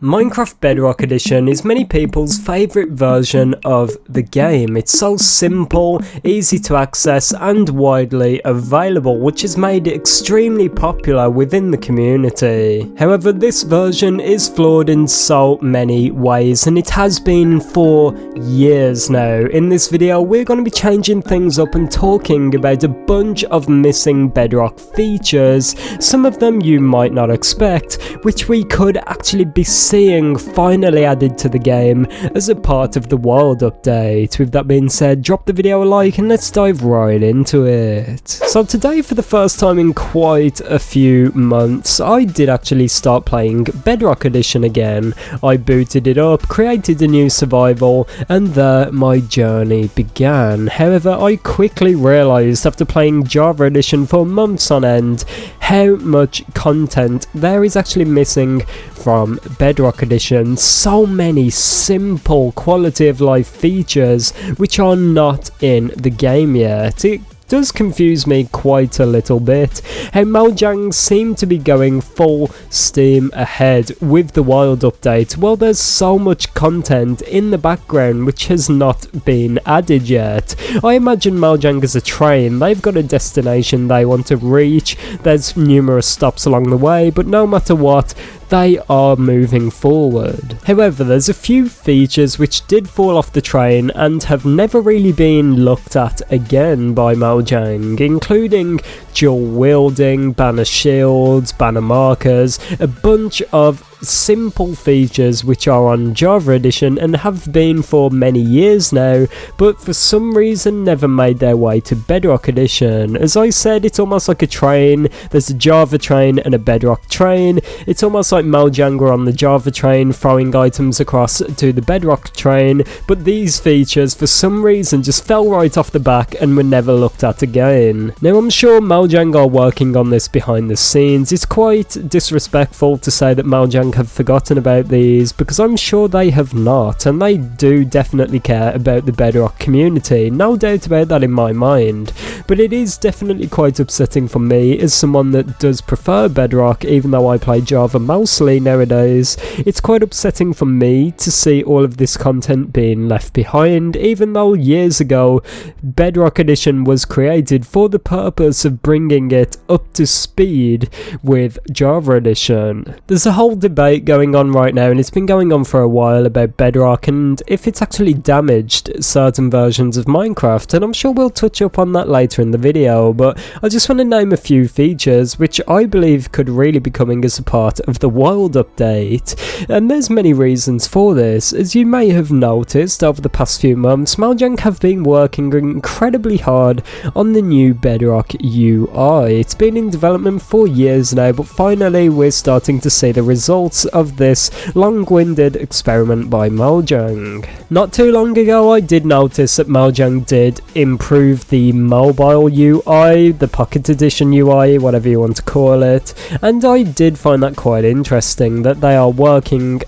Minecraft Bedrock Edition is many people's favourite version of the game. It's so simple, easy to access and widely available, which has made it extremely popular within the community. However, this version is flawed in so many ways, and it has been for years now. In this video, we're going to be changing things up and talking about a bunch of missing Bedrock features, some of them you might not expect, which we could actually be seeing finally added to the game as a part of the world update. With that being said, drop the video a like and let's dive right into it. So today, for the first time in quite a few months, I did actually start playing Bedrock Edition again. I booted it up, created a new survival, and there my journey began. However, I quickly realised after playing Java Edition for months on end how much content there is actually missing from Bedrock Edition. So many simple quality of life features which are not in the game yet. It does confuse me quite a little bit how Mojang seem to be going full steam ahead with the wild update. Well, there's so much content in the background which has not been added yet. I imagine Mojang is a train. They've got a destination they want to reach. There's numerous stops along the way, but no matter what, they are moving forward. However, there's a few features which did fall off the train and have never really been looked at again by Mojang, including dual wielding, banner shields, banner markers, a bunch of simple features which are on Java Edition and have been for many years now, but for some reason never made their way to Bedrock Edition. As I said, it's almost like a train. There's a Java train and a Bedrock train. It's almost like Mojang were on the Java train throwing items across to the Bedrock train, but these features for some reason just fell right off the back and were never looked at again. Now, I'm sure Mojang are working on this behind the scenes. It's quite disrespectful to say that Mojang have forgotten about these, because I'm sure they have not, and they do definitely care about the Bedrock community, no doubt about that in my mind. But it is definitely quite upsetting for me as someone that does prefer Bedrock, even though I play Java mostly nowadays. It's quite upsetting for me to see all of this content being left behind, even though years ago Bedrock Edition was created for the purpose of bringing it up to speed with Java Edition. There's a whole debate going on right now, and it's been going on for a while, about Bedrock and if it's actually damaged certain versions of Minecraft, and I'm sure we'll touch up on that later in the video, but I just want to name a few features which I believe could really be coming as a part of the world update. And there's many reasons for this. As you may have noticed over the past few months, Mojang have been working incredibly hard on the new Bedrock UI. It's been in development for years now, but finally we're starting to see the results of this long-winded experiment by Mojang. Not too long ago, I did notice that Mojang did improve the mobile UI, the Pocket Edition UI, whatever you want to call it, and I did find that quite interesting that they are working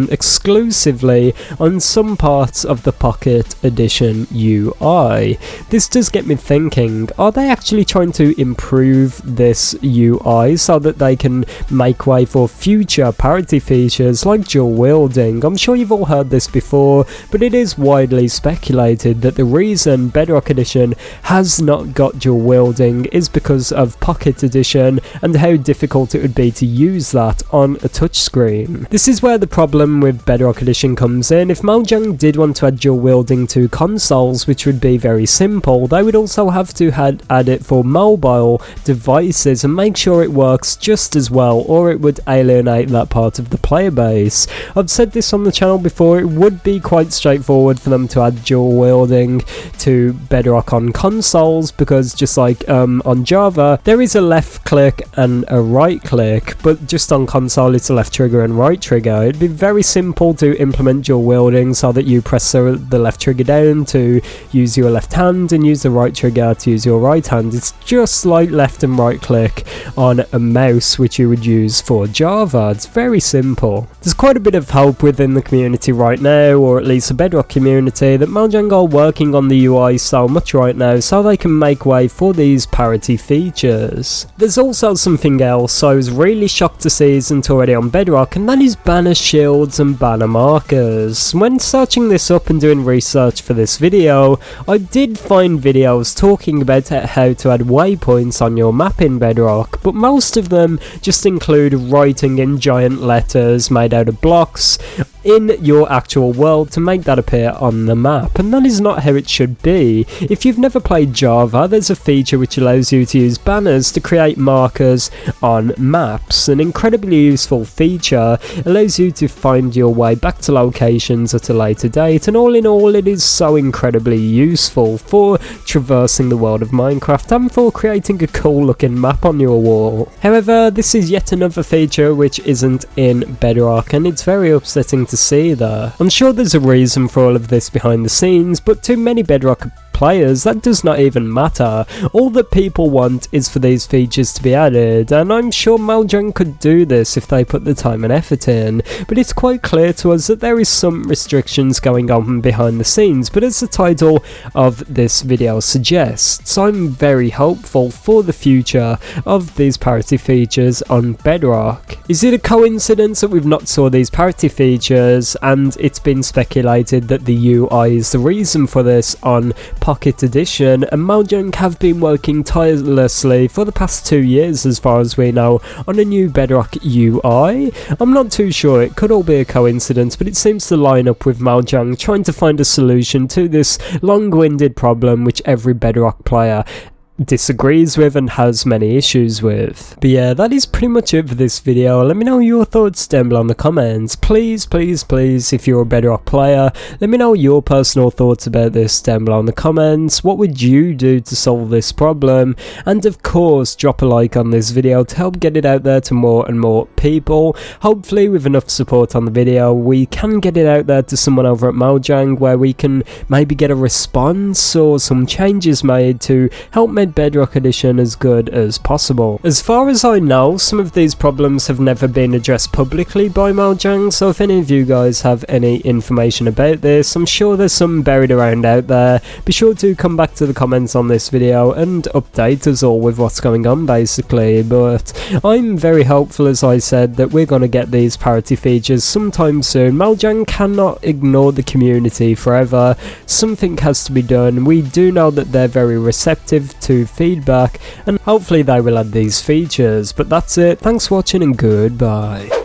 exclusively on some parts of the Pocket Edition UI. This does get me thinking, are they actually trying to improve this UI so that they can make way for future parity features like dual wielding? I'm sure you've all heard this before, but it is widely speculated that the reason Bedrock Edition has not got dual wielding is because of Pocket Edition and how difficult it would be to use that on a touchscreen. This is where the problem with Bedrock Edition comes in. If Mojang did want to add dual wielding to consoles, which would be very simple, they would also have to add it for mobile devices and make sure it works just as well, or it would alienate that part of the player base. I've said this on the channel before, it would be quite straightforward for them to add dual wielding to Bedrock on consoles, because just like on Java, there is a left click and a right click, but just on console it's a left trigger and right trigger. It'd be very simple to implement dual wielding so that you press the left trigger down to use your left hand and use the right trigger to use your right hand. It's just like left and right click on a mouse which you would use for Java. It's very very simple. There's quite a bit of hope within the community right now, or at least the Bedrock community, that Mojang are working on the UI so much right now so they can make way for these parity features. There's also something else I was really shocked to see isn't already on Bedrock, and that is banner shields and banner markers. When searching this up and doing research for this video, I did find videos talking about how to add waypoints on your map in Bedrock, but most of them just include writing in giant letters made out of blocks in your actual world to make that appear on the map, and that is not how it should be. If you've never played Java, there's a feature which allows you to use banners to create markers on maps. An incredibly useful feature, allows you to find your way back to locations at a later date, and all in all it is so incredibly useful for traversing the world of Minecraft and for creating a cool looking map on your wall. However, this is yet another feature which isn't in Bedrock, and it's very upsetting to see there. I'm sure there's a reason for all of this behind the scenes, but to many Bedrock players that does not even matter. All that people want is for these features to be added, and I'm sure Mojang could do this if they put the time and effort in, but it's quite clear to us that there is some restrictions going on behind the scenes. But as the title of this video suggests, I'm very hopeful for the future of these parity features on Bedrock. Is it a coincidence that we've not saw these parity features, and it's been speculated that the UI is the reason for this on Pocket Edition, and Mojang have been working tirelessly for the past 2 years as far as we know on a new Bedrock UI? I'm not too sure, it could all be a coincidence, but it seems to line up with Mojang trying to find a solution to this long-winded problem which every Bedrock player disagrees with and has many issues with. But yeah, that is pretty much it for this video. Let me know your thoughts down below in the comments. Please, if you're a Bedrock player, let me know your personal thoughts about this down below in the comments. What would you do to solve this problem? And of course, drop a like on this video to help get it out there to more and more people. Hopefully with enough support on the video, we can get it out there to someone over at Mojang where we can maybe get a response or some changes made to help make Bedrock Edition as good as possible. As far as I know, some of these problems have never been addressed publicly by Mojang, so if any of you guys have any information about this, I'm sure there's some buried around out there. Be sure to come back to the comments on this video and update us all with what's going on basically. But I'm very hopeful, as I said, that we're going to get these parity features sometime soon. Mojang cannot ignore the community forever. Something has to be done. We do know that they're very receptive to feedback, and hopefully they will add these features. But that's it, thanks for watching and goodbye.